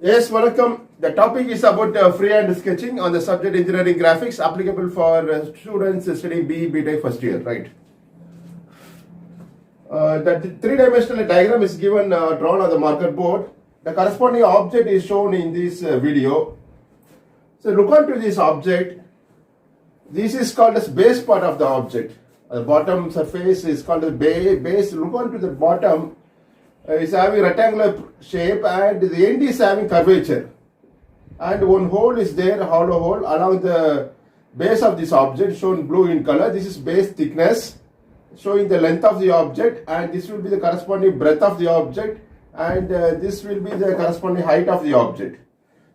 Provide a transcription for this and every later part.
Yes, welcome. The topic is about freehand sketching on the subject engineering graphics applicable for students studying BE BTech first year, right? The three-dimensional diagram is given drawn on the marker board. The corresponding object is shown in this video. So look onto this object. This is called as base part of the object. The bottom surface is called as base. Look onto the bottom. Is having rectangular shape and the end is having curvature, and one hole is there, hollow hole along the base of this object shown blue in color. This is base thickness showing the length of the object, and this will be the corresponding breadth of the object, and this will be the corresponding height of the object.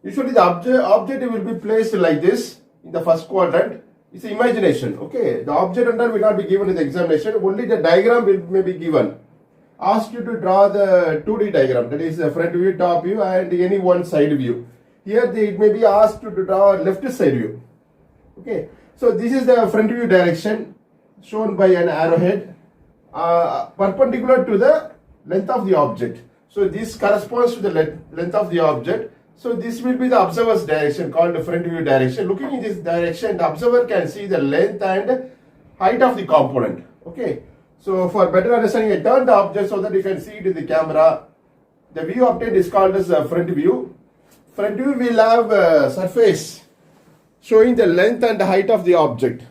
Usually the object will be placed like this in the first quadrant. It's imagination, okay? The object under will not be given in the examination, only the diagram may be given. Ask you to draw the 2D diagram, that is the front view, top view, and any one side view. Here it may be asked to draw left side view. Okay, so this is the front view direction shown by an arrowhead perpendicular to the length of the object. So this corresponds to the length of the object. So this will be the observer's direction called the front view direction. Looking in this direction, the observer can see the length and height of the component. Okay. So for better understanding, I turn the object so that you can see it in the camera. The view obtained is called as a front view. Front view will have a surface showing the length and height of the object.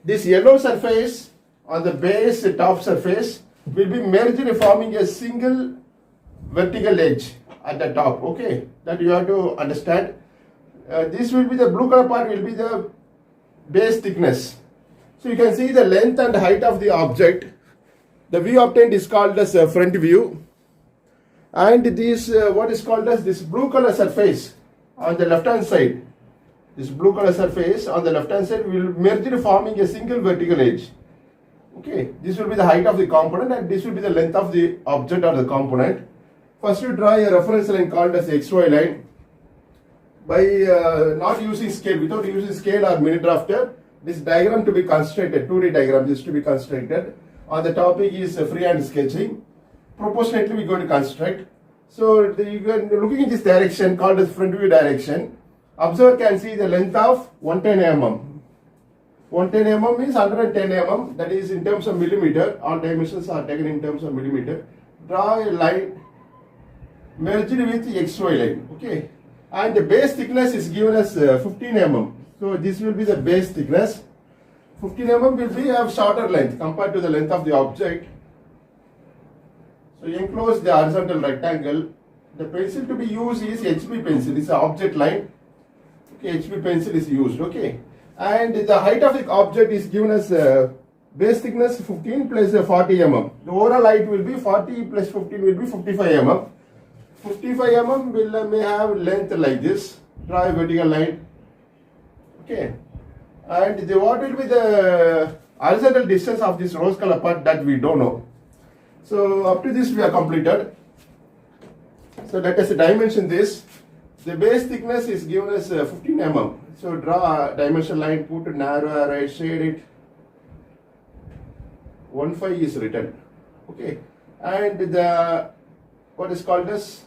This yellow surface on the base top surface will be merged forming a single vertical edge at the top. Okay, that you have to understand. This will be the blue color part will be the base thickness. So you can see the length and height of the object. The view obtained is called as a front view. And this what is called as this blue color surface on the left hand side. This blue color surface on the left hand side will merge forming a single vertical edge. Okay, this will be the height of the component and this will be the length of the object or the component. First you draw a reference line called as XY line. By not using scale, without using scale or minute drafter, this diagram to be constructed, 2D diagram is to be constructed. On the topic is freehand sketching. Proportionately we are going to construct. So you are looking in this direction called as front view direction. Observer can see the length of 110 mm. 110 mm means 110 mm, that is in terms of millimeter. All dimensions are taken in terms of millimeter. Draw a line merged with XY line. Okay. And the base thickness is given as 15 mm. So this will be the base thickness. 15 mm will be of shorter length compared to the length of the object. So you enclose the horizontal rectangle. The pencil to be used is HB pencil. It's an object line. Okay, HB pencil is used. Okay, and the height of the object is given as base thickness 15 plus 40 mm. The overall height will be 40 plus 15 will be 55 mm. 55 mm may have length like this. Draw a vertical line. Okay, and what will be the horizontal distance of this rose color part, that we don't know. So up to this we are completed. So let us dimension this. The base thickness is given as 15 mm. So draw a dimension line, put a narrow array, shade it. 15 is written. Okay, and the what is called as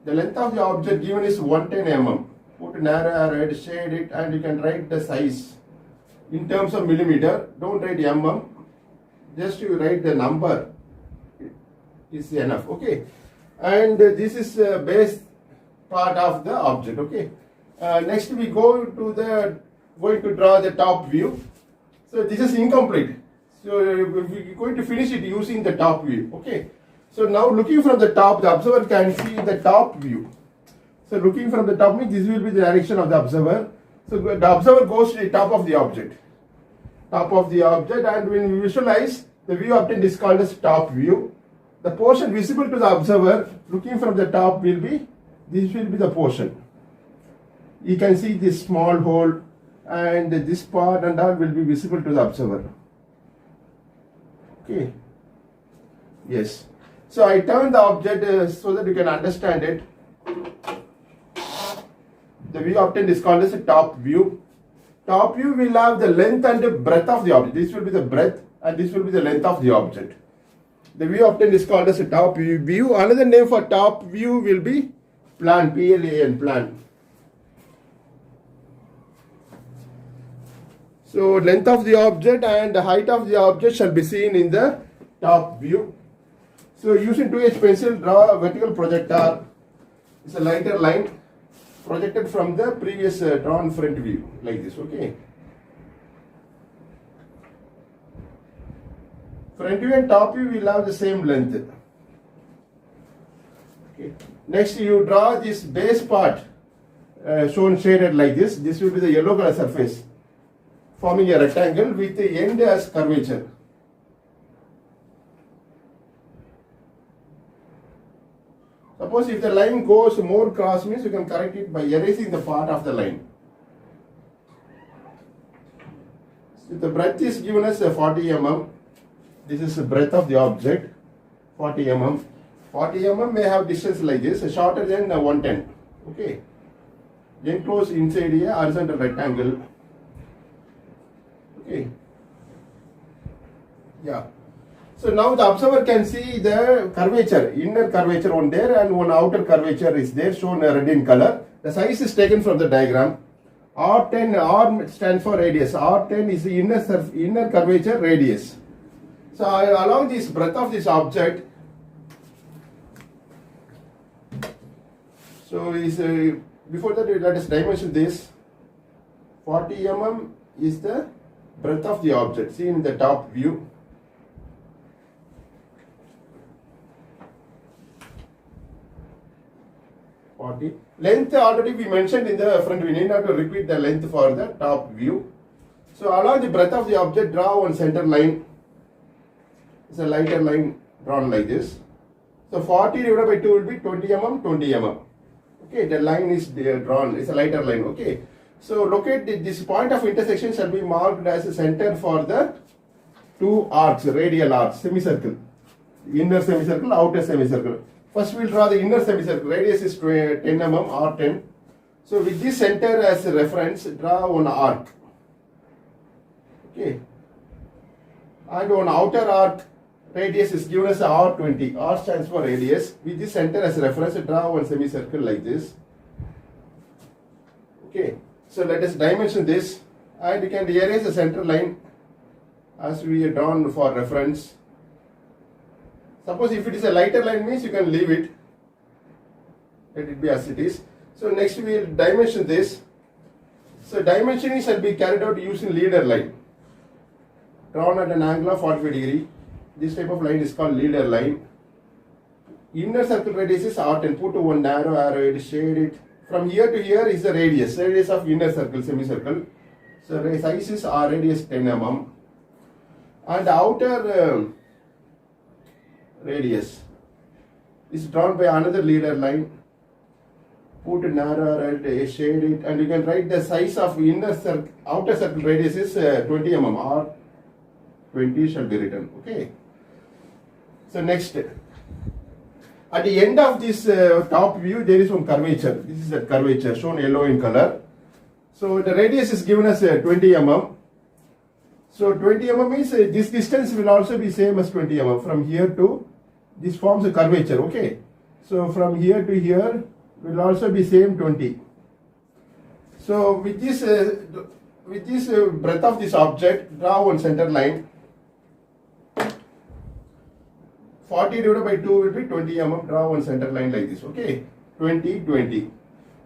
the length of the object given is 110 mm. Put narrow array, shade it, and you can write the size in terms of millimeter. Don't write mm, just you write the number is enough. Okay, and this is base part of the object. Okay, next we going to draw the top view. So this is incomplete. So we're going to finish it using the top view. Okay, so now looking from the top, the observer can see the top view. So looking from the top means this will be the direction of the observer. So the observer goes to the top of the object. Top of the object, and when we visualize, the view obtained is called as top view. The portion visible to the observer looking from the top will be, this will be the portion. You can see this small hole and this part and all will be visible to the observer. Okay. Yes. So I turn the object so that you can understand it. The view obtained is called as a top view. Top view will have the length and the breadth of the object. This will be the breadth and this will be the length of the object. The view obtained is called as a top view. Another name for top view will be plan, PLAN, plan. So length of the object and the height of the object shall be seen in the top view. So using 2H pencil, draw a vertical projector. It's a lighter line projected from the previous drawn front view like this, okay. Front view and top view will have the same length. Okay. Next you draw this base part shown shaded like this. This will be the yellow color surface, forming a rectangle with the end as curvature. Suppose if the line goes more cross, means you can correct it by erasing the part of the line. So the breadth is given as 40 mm. This is the breadth of the object, 40 mm. 40 mm may have distance like this, shorter than 110. Okay. Enclosed inside a horizontal rectangle. Okay. Yeah. So now the observer can see the curvature, inner curvature one there and one outer curvature is there, shown red in color. The size is taken from the diagram. R10, R stands for radius. R10 is the inner curvature radius. So along this breadth of this object, so is before that let us dimension this. 40 mm is the breadth of the object seen in the top view. Length already we mentioned in the front. We need not to repeat the length for the top view. So along the breadth of the object, draw one center line. It's a lighter line drawn like this. So 40 divided by 2 will be 20 mm, 20 mm. Okay, the line is drawn. It's a lighter line. Okay. So locate this point of intersection shall be marked as a center for the two arcs, radial arcs, semicircle. Inner semicircle, outer semicircle. First we will draw the inner semicircle. Radius is 10 mm, R10. So with this center as a reference, draw one arc. Okay. And one outer arc radius is given as R20. R stands for radius. With this center as a reference, draw one semicircle like this. Okay. So let us dimension this, and you can erase the center line as we have drawn for reference. Suppose if it is a lighter line, means you can leave it. Let it be as it is. So next we will dimension this. So dimensioning shall be carried out using leader line, drawn at an angle of 45 degree. This type of line is called leader line. Inner circle radius is R10. Put one narrow arrow, shade it. From here to here is the radius of inner circle, semicircle. So size is R radius 10 mm. And the outer radius is drawn by another leader line. Put a narrow arrow, shade it, and you can write the size of outer circle radius is 20 mm. R 20 shall be written. Okay. So next, at the end of this top view, there is one curvature. This is a curvature shown yellow in color. So the radius is given as 20 mm. So 20 mm means this distance will also be same as 20 mm. From here to this forms a curvature. Okay. So from here to here will also be same 20. So with this breadth of this object, draw one center line. 40 divided by 2 will be 20 mm. Draw one center line like this. Okay. 20, 20.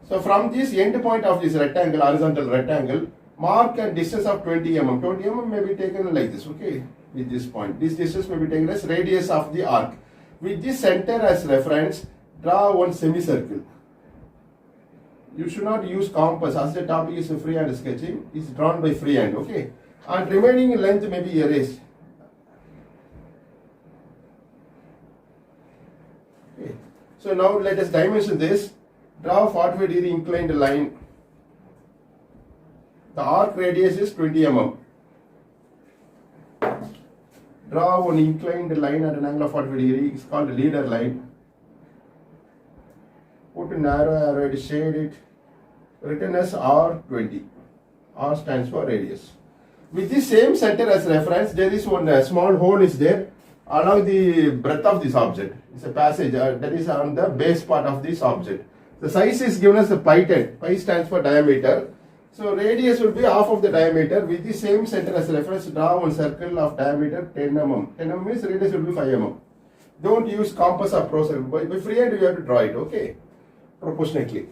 So from this end point of this rectangle, horizontal rectangle, mark a distance of 20 mm. 20 mm may be taken like this. Okay. With this point. This distance may be taken as radius of the arc. With this center as reference, draw one semicircle. You should not use compass, as the topic is freehand sketching. It's drawn by freehand. Okay. And remaining length may be erased. Okay. So now let us dimension this. Draw 45 degree inclined line. The arc radius is 20 mm. Draw one inclined line at an angle of 45 degree. It's called a leader line. Put a narrow arrow, shade it. Written as R20. R stands for radius. With this same center as reference, there is one small hole is there. along the breadth of this object. It's a passage that is on the base part of this object. The size is given as a pi 10. Pi stands for diameter. So radius will be half of the diameter. With the same center as reference, draw one circle of diameter 10 mm. 10 mm means radius will be 5 mm. Don't use compass or pro circle. By freehand you have to draw it, okay? Proportionately.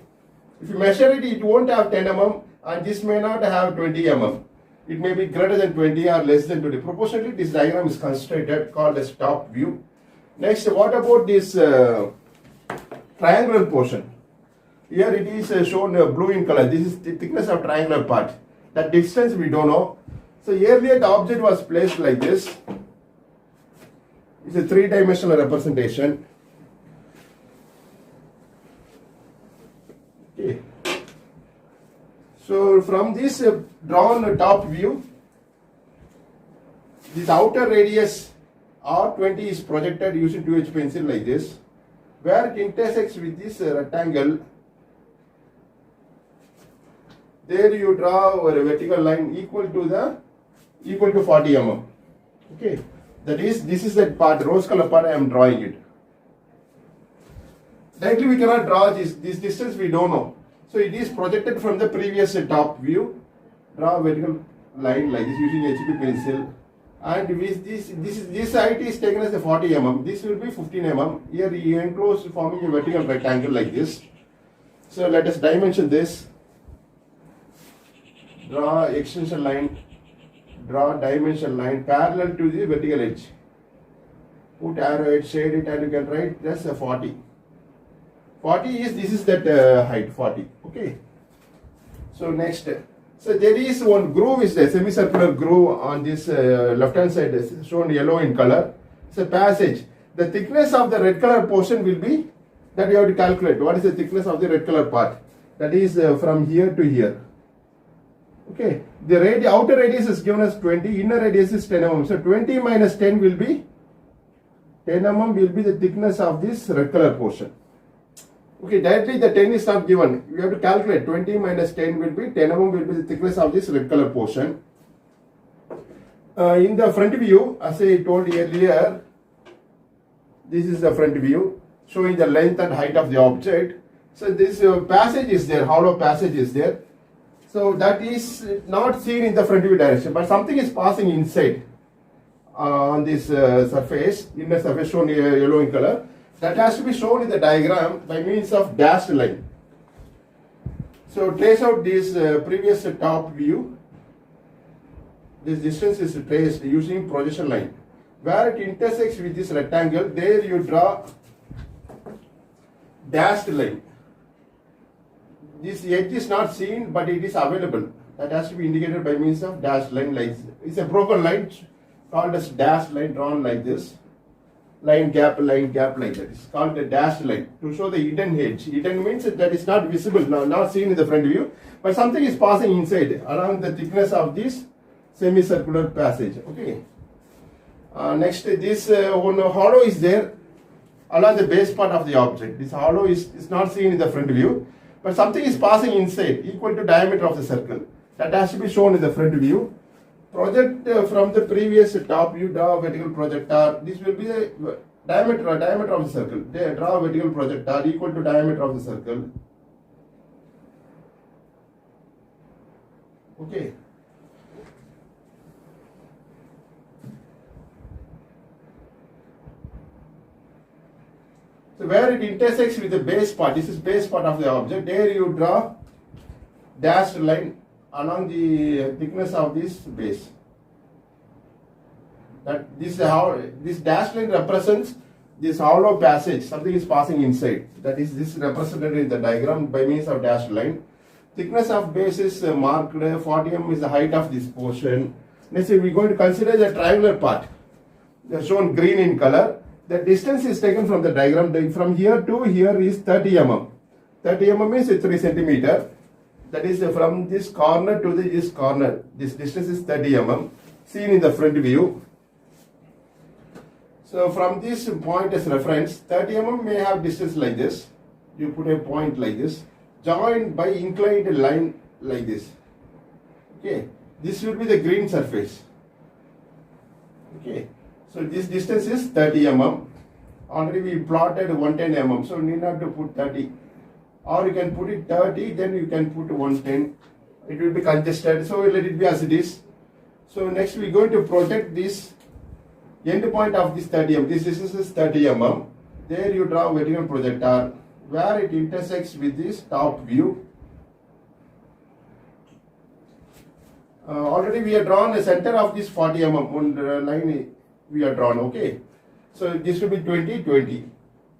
If you measure it, it won't have 10 mm and this may not have 20 mm. It may be greater than 20 or less than 20. Proportionately, this diagram is constructed called as top view. Next, what about this triangular portion? Here it is shown blue in color. This is the thickness of triangular part. That distance we don't know. So earlier the object was placed like this. It's a three-dimensional representation. Okay. So from this drawn top view, this outer radius R20 is projected using 2H pencil like this, where it intersects with this rectangle. There you draw a vertical line equal to 40 mm. Okay, that is, this is that part, rose color part. I am drawing it. Directly we cannot draw this distance, we don't know. So it is projected from the previous top view. Draw a vertical line like this using HB pencil, and with this height is taken as a 40 mm. This will be 15 mm. Here you enclose forming a vertical rectangle like this. So let us dimension this. Draw extension line. Draw dimension line parallel to the vertical edge. Put arrow edge, shade it, and you can write just a 40. 40 is, this is that height, 40. Okay. So next, so there is one groove, is the semicircular groove on this left hand side, is shown yellow in color. It's a passage. The thickness of the red color portion will be, that you have to calculate. What is the thickness of the red color part? That is from here to here. Okay. The outer radius is given as 20, inner radius is 10 mm. So 20 minus 10 will be, 10 mm will be the thickness of this red color portion. Okay, directly the 10 is not given. You have to calculate. 20 minus 10 will be, 10 mm will be the thickness of this red color portion. In the front view, as I told earlier, this is the front view showing the length and height of the object. So this passage is there, hollow passage is there. So that is not seen in the front view direction, but something is passing inside on this surface, inner surface shown yellow in color. That has to be shown in the diagram by means of dashed line. So trace out this previous top view. This distance is traced using projection line. Where it intersects with this rectangle, there you draw dashed line. This edge is not seen, but it is available. That has to be indicated by means of dashed line. Like it's a broken line called as dashed line, drawn like this. Line gap like that. It's called a dashed line to show the hidden edge. Hidden means that is not visible, not seen in the front view, but something is passing inside along the thickness of this semicircular passage. Okay. Next, this one hollow is there along the base part of the object. This hollow is not seen in the front view, but something is passing inside equal to diameter of the circle. That has to be shown in the front view. Project from the previous top view, draw a vertical projector. This will be the diameter of the circle. There, draw a vertical projector equal to diameter of the circle. Okay. So where it intersects with the base part, this is base part of the object. There you draw dashed line along the thickness of this base. That this dashed line represents this hollow passage. Something is passing inside. That is this represented in the diagram by means of dashed line. Thickness of base is marked. 40 mm is the height of this portion. Next, we are going to consider the triangular part. They are shown green in color. The distance is taken from the diagram. From here to here is 30 mm. 30 mm means 3 centimeter. That is from this corner to this corner. This distance is 30 mm. Seen in the front view. So from this point as reference, 30 mm may have distance like this. You put a point like this, joined by inclined line like this. Okay, this will be the green surface. Okay, So this distance is 30 mm. Already we plotted 110 mm, so need not to put 30. Or you can put it 30, then you can put 110. It will be congested, so let it be as it is. So next we are going to project this end point of this 30 mm. This distance is 30 mm. There you draw vertical projector where it intersects with this top view. Already we have drawn the center of this 40 mm. One line we have drawn, okay. So this will be 20, 20.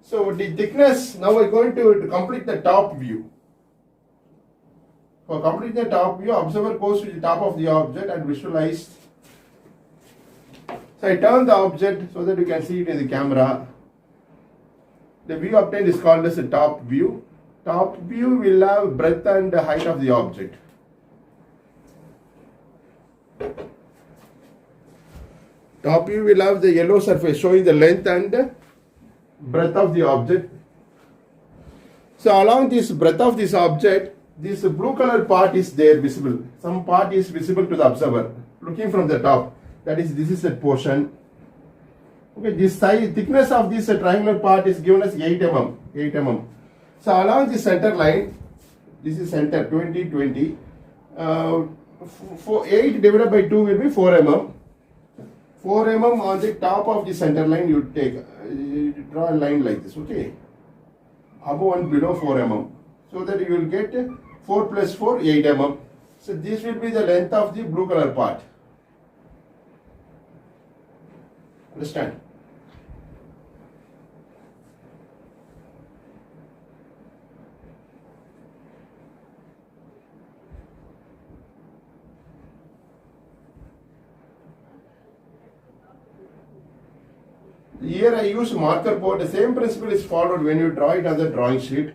So the thickness, now we are going to complete the top view. For completing the top view, observer goes to the top of the object and visualize. So I turn the object so that you can see it in the camera. The view obtained is called as a top view. Top view will have breadth and height of the object. Top view will have the yellow surface showing the length and breadth of the object. So along this breadth of this object, this blue color part is there visible. Some part is visible to the observer looking from the top. That is, this is the portion. Okay, this size, thickness of this triangular part is given as 8 mm. 8 mm. So along the center line, this is center 20, 20. 8 divided by 2 will be 4 mm. 4 mm on the top of the center line you take, you draw a line like this, okay. Above and below 4 mm. So that you will get 4 plus 4, 8 mm. So this will be the length of the blue color part. Understand? Here I use marker board. The same principle is followed when you draw it on the drawing sheet.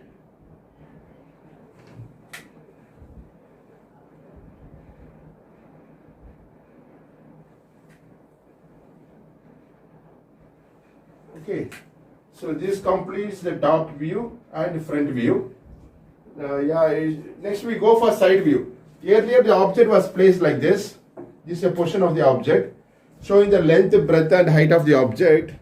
Okay, so this completes the top view and front view. Next we go for side view. Earlier the object was placed like this. This is a portion of the object showing the length, breadth and height of the object.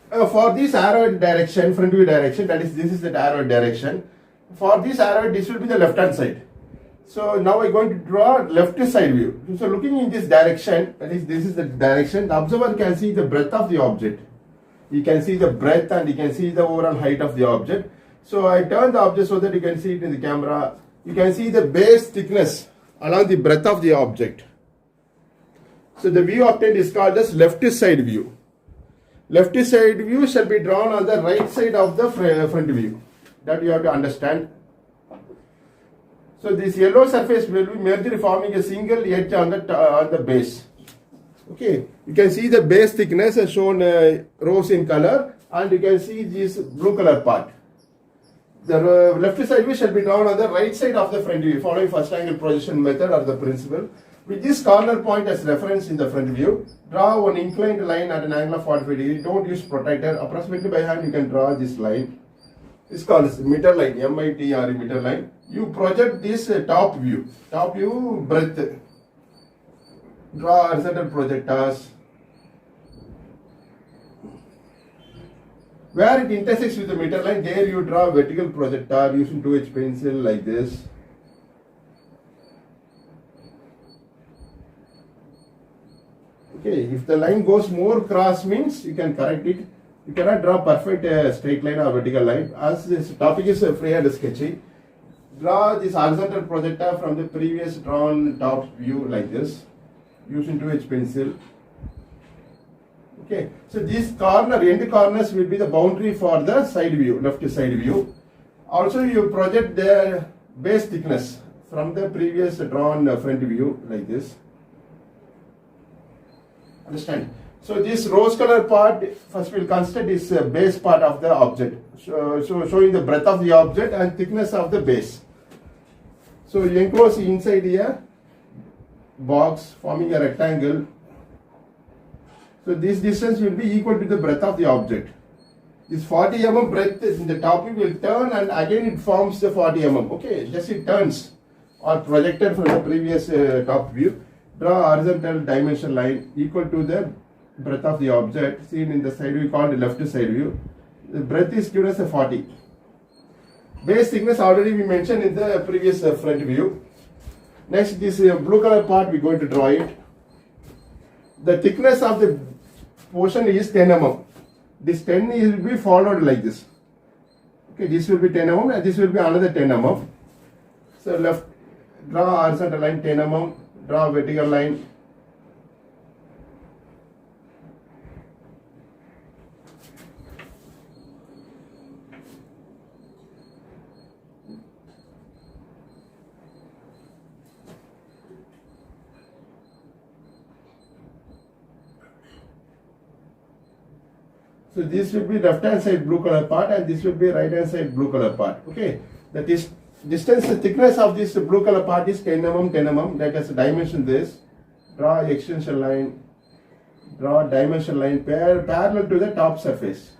For this arrow direction, front view direction, that is, this is the arrow direction. For this arrow, this will be the left hand side. So now I'm going to draw left side view. So looking in this direction, that is, this is the direction, the observer can see the breadth of the object. You can see the breadth and you can see the overall height of the object. So I turn the object so that you can see it in the camera. You can see the base thickness along the breadth of the object. So the view obtained is called as left side view. Left side view shall be drawn on the right side of the front view. That you have to understand. So this yellow surface will be merged forming a single edge on the base. Okay, you can see the base thickness is shown rose in color, and you can see this blue color part. The left side view shall be drawn on the right side of the front view following first angle projection method or the principle. With this corner point as reference in the front view, draw one inclined line at an angle of 45 degrees. Don't use protractor. Approximately by hand you can draw this line. It's called meter line, MITRE meter line. You project this top view breadth. Draw horizontal projectors. Where it intersects with the meter line, there you draw vertical projector using 2H pencil like this. Okay, if the line goes more cross means you can correct it. You cannot draw perfect straight line or vertical line. As this topic is freehand sketching, draw this horizontal projector from the previous drawn top view like this using 2H pencil. Okay, so these end corners will be the boundary for the side view, left side view. Also you project the base thickness from the previous drawn front view like this. Understand? So this rose color part, first we'll consider is base part of the object. So showing the breadth of the object and thickness of the base. So you enclose inside here box forming a rectangle. So this distance will be equal to the breadth of the object. This 40 mm breadth in the top view will turn and again it forms the 40 mm. Okay, just it turns or projected from the previous top view. Draw horizontal dimension line equal to the breadth of the object seen in the side view called the left side view. The breadth is given as a 40. Base thickness already we mentioned in the previous front view. Next, this blue color part we are going to draw it. The thickness of the portion is 10 mm. This 10 will be followed like this. Okay, this will be 10 mm and this will be another 10 mm. So left, draw horizontal line 10 mm, draw vertical line. So this will be left hand side blue color part and this will be right hand side blue color part. Okay, that is distance, the thickness of this blue color part is 10 mm, 10 mm. Let us dimension this. Draw extension line, draw dimension line parallel to the top surface.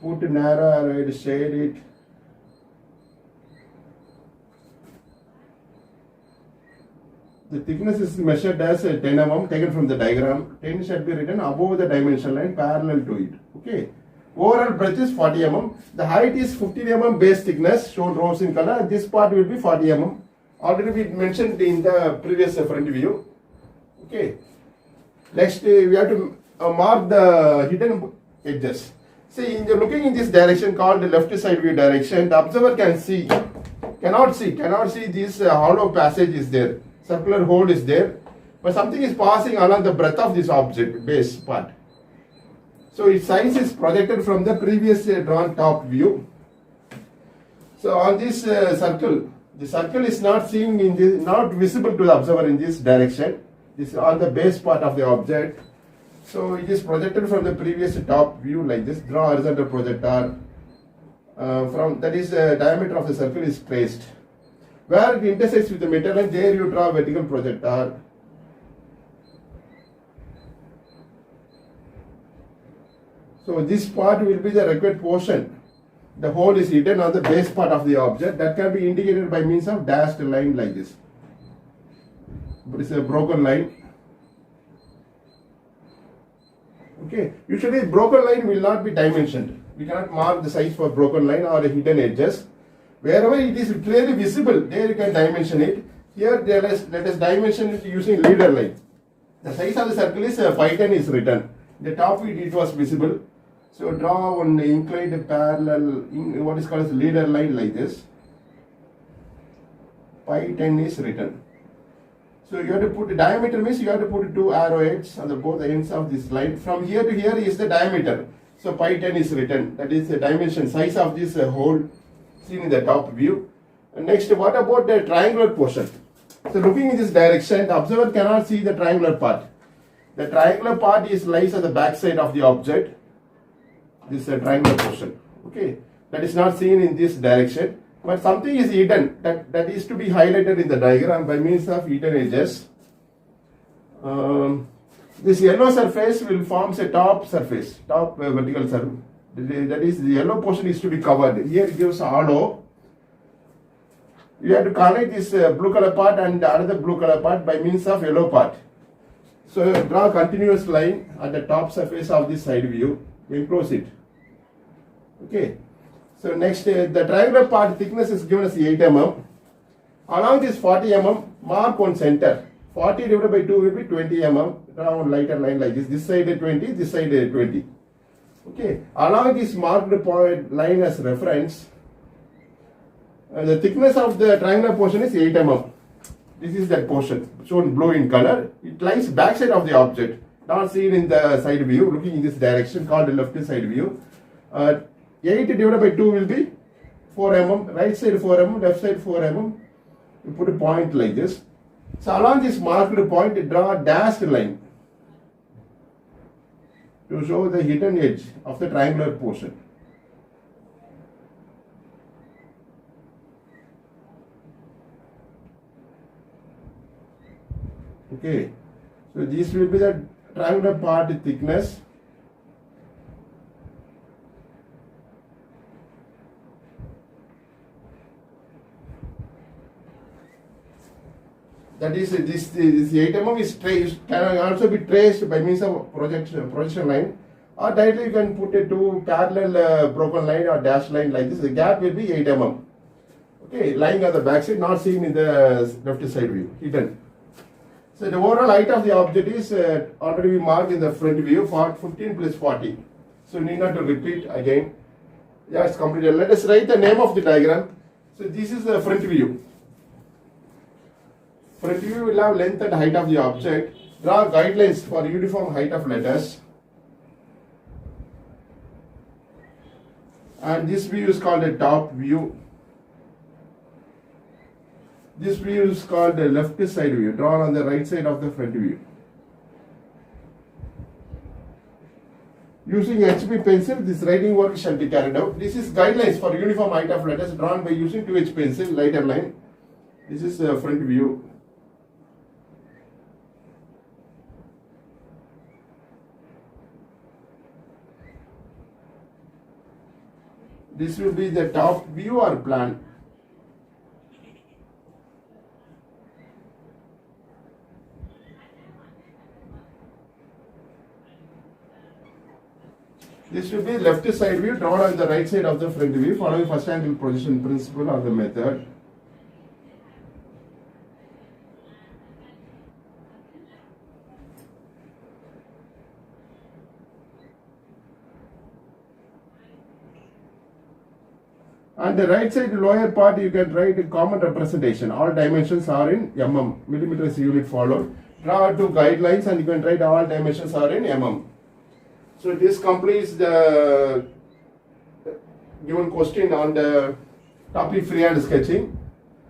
Put narrow arrow, shade it. The thickness is measured as 10 mm taken from the diagram. 10 should be written above the dimension line parallel to it. Okay. Overall breadth is 40 mm. The height is 15 mm base thickness shown rose in color. And this part will be 40 mm. Already we mentioned in the previous front view. Okay. Next we have to mark the hidden edges. See, looking in this direction called the left side view direction, the observer cannot see this hollow passage is there. Circular hole is there, but something is passing along the breadth of this object base part. So its size is projected from the previous drawn top view. So on this circle, the circle is not seen in this, not visible to the observer in this direction. This is on the base part of the object. So it is projected from the previous top view like this. Draw horizontal projector. From that is the diameter of the circle is traced. Where it intersects with the metal and there you draw vertical projector. So this part will be the required portion. The hole is hidden on the base part of the object that can be indicated by means of dashed line like this. But it's a broken line. Okay, usually broken line will not be dimensioned. We cannot mark the size for broken line or hidden edges. Wherever it is clearly visible, there you can dimension it. Here, let us dimension it using leader line. The size of the circle is 510 is written. The top it was visible. So draw one inclined parallel, what is called as leader line like this. 510 is written. So you have to put the diameter means you have to put two arrowheads on the both ends of this line. From here to here is the diameter. So 510 is written. That is the dimension size of this hole seen in the top view. And next, what about the triangular portion? So looking in this direction, the observer cannot see the triangular part. The triangular part lies at the back side of the object. This is a triangular portion. Okay, that is not seen in this direction. But something is hidden that is to be highlighted in the diagram by means of hidden edges. This yellow surface will form a top surface, top vertical surface. That is, the yellow portion is to be covered. Here it gives hollow. You have to connect this blue color part and another blue color part by means of yellow part. So draw a continuous line at the top surface of this side view. Enclose it. Okay. So next, the triangular part thickness is given as 8 mm. Along this 40 mm, mark one center. 40 divided by 2 will be 20 mm. Draw one lighter line like this. This side 20, this side 20. Okay. Along this marked point line as reference, the thickness of the triangular portion is 8 mm. This is that portion shown blue in color. It lies backside of the object, not seen in the side view. Looking in this direction called the left side view. 8 divided by 2 will be 4 mm, right side 4 mm, left side 4 mm. You put a point like this. So along this marked point, draw a dashed line to show the hidden edge of the triangular portion. Okay, so this will be the triangular part thickness. That is, this 8 mm is can also be traced by means of projection line, or directly you can put a two parallel broken line or dash line like this. The gap will be 8 mm. Okay, lying on the back side, not seen in the left side view, hidden. So the overall height of the object is already marked in the front view for 15 plus 40. So need not to repeat again. Yeah, it's completed. Let us write the name of the diagram. So this is the front view. Front view will have length and height of the object. Draw guidelines for uniform height of letters. And this view is called a top view. This view is called the left side view, drawn on the right side of the front view. Using HB pencil, this writing work shall be carried out. This is guidelines for uniform height of letters drawn by using 2H pencil, lighter line. This is the front view. This will be the top view or plan. This will be left side view drawn on the right side of the front view following first angle projection principle or the method. On the right side lower part you can write a common representation. All dimensions are in mm, millimeters unit followed. Draw two guidelines and you can write all dimensions are in mm. So this completes the given question on the topic freehand sketching.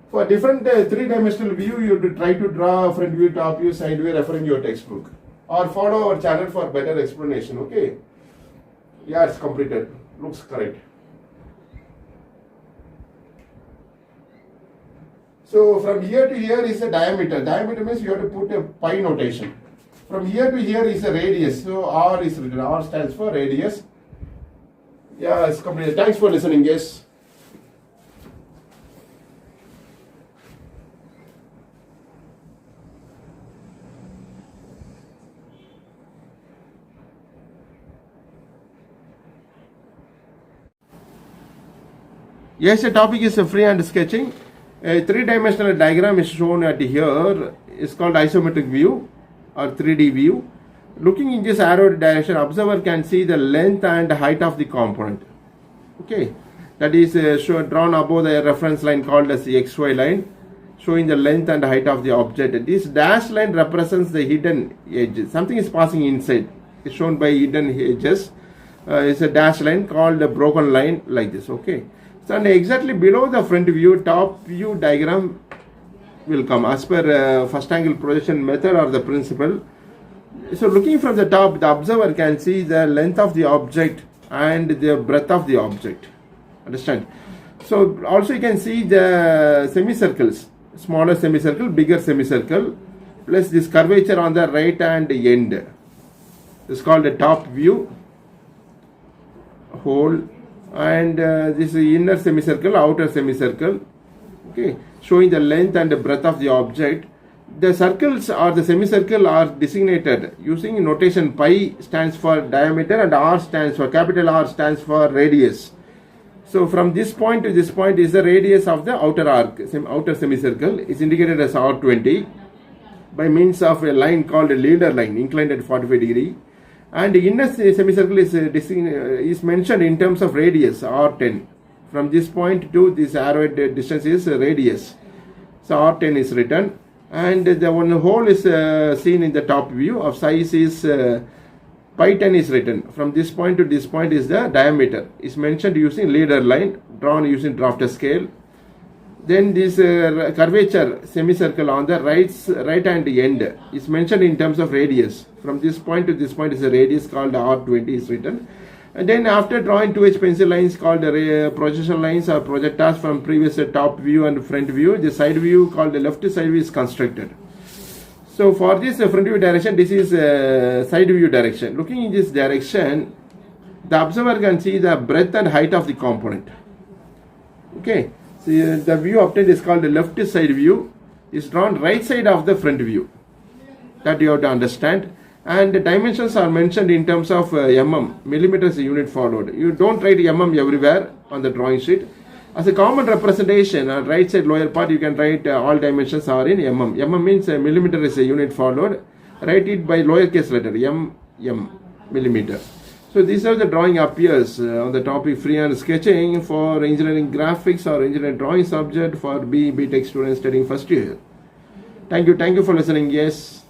For different three-dimensional view, you have to try to draw front view, top view, side view, referring your textbook, or follow our channel for better explanation. Okay? Yeah, it's completed. Looks correct. So from here to here is the diameter. Diameter means you have to put a pi notation. From here to here is a radius. So R is written. R stands for radius. Yeah, it's completed. Thanks for listening, guys. Yes, the topic is freehand sketching. A three-dimensional diagram is shown at here. It's called isometric view or 3D view. Looking in this arrow direction, observer can see the length and height of the component. Okay, that is drawn above the reference line called as the XY line, showing the length and height of the object. This dash line represents the hidden edge. Something is passing inside. It's shown by hidden edges. It's a dash line called a broken line like this. Okay. So and exactly below the front view, top view diagram will come as per first angle projection method or the principle. So looking from the top, the observer can see the length of the object and the breadth of the object. Understand? So also you can see the semicircles, smaller semicircle, bigger semicircle, plus this curvature on the right hand end. This is called the top view, hole, and this is inner semicircle, outer semicircle. Okay, showing the length and the breadth of the object. The circles or the semicircle are designated using notation. Pi stands for diameter and R stands for, capital R stands for radius. So from this point to this point is the radius of the outer arc, outer semicircle is indicated as R20 by means of a line called a leader line, inclined at 45 degree. And the inner semicircle is mentioned in terms of radius R10. From this point to this arrowhead distance is radius. So R10 is written. And the one hole is seen in the top view. Of size is pi 10 is written. From this point to this point is the diameter. Is mentioned using leader line, drawn using drafter scale. Then this curvature semicircle on the right hand end is mentioned in terms of radius. From this point to this point is a radius called R20 is written. And then after drawing 2H pencil lines called projection lines or projectors from previous top view and front view, the side view called the left side view is constructed. So for this front view direction, this is side view direction. Looking in this direction, the observer can see the breadth and height of the component. Okay, so the view obtained is called the left side view. is drawn right side of the front view. That you have to understand. And the dimensions are mentioned in terms of mm, millimeters unit followed. You don't write mm everywhere on the drawing sheet. As a common representation, on right side lower part, you can write all dimensions are in mm. Mm means millimeter is a unit followed. Write it by lowercase letter mm, millimeter. So this is how the drawing appears on the topic freehand sketching for engineering graphics or engineering drawing subject for B.Tech students studying first year. Thank you for listening. Yes.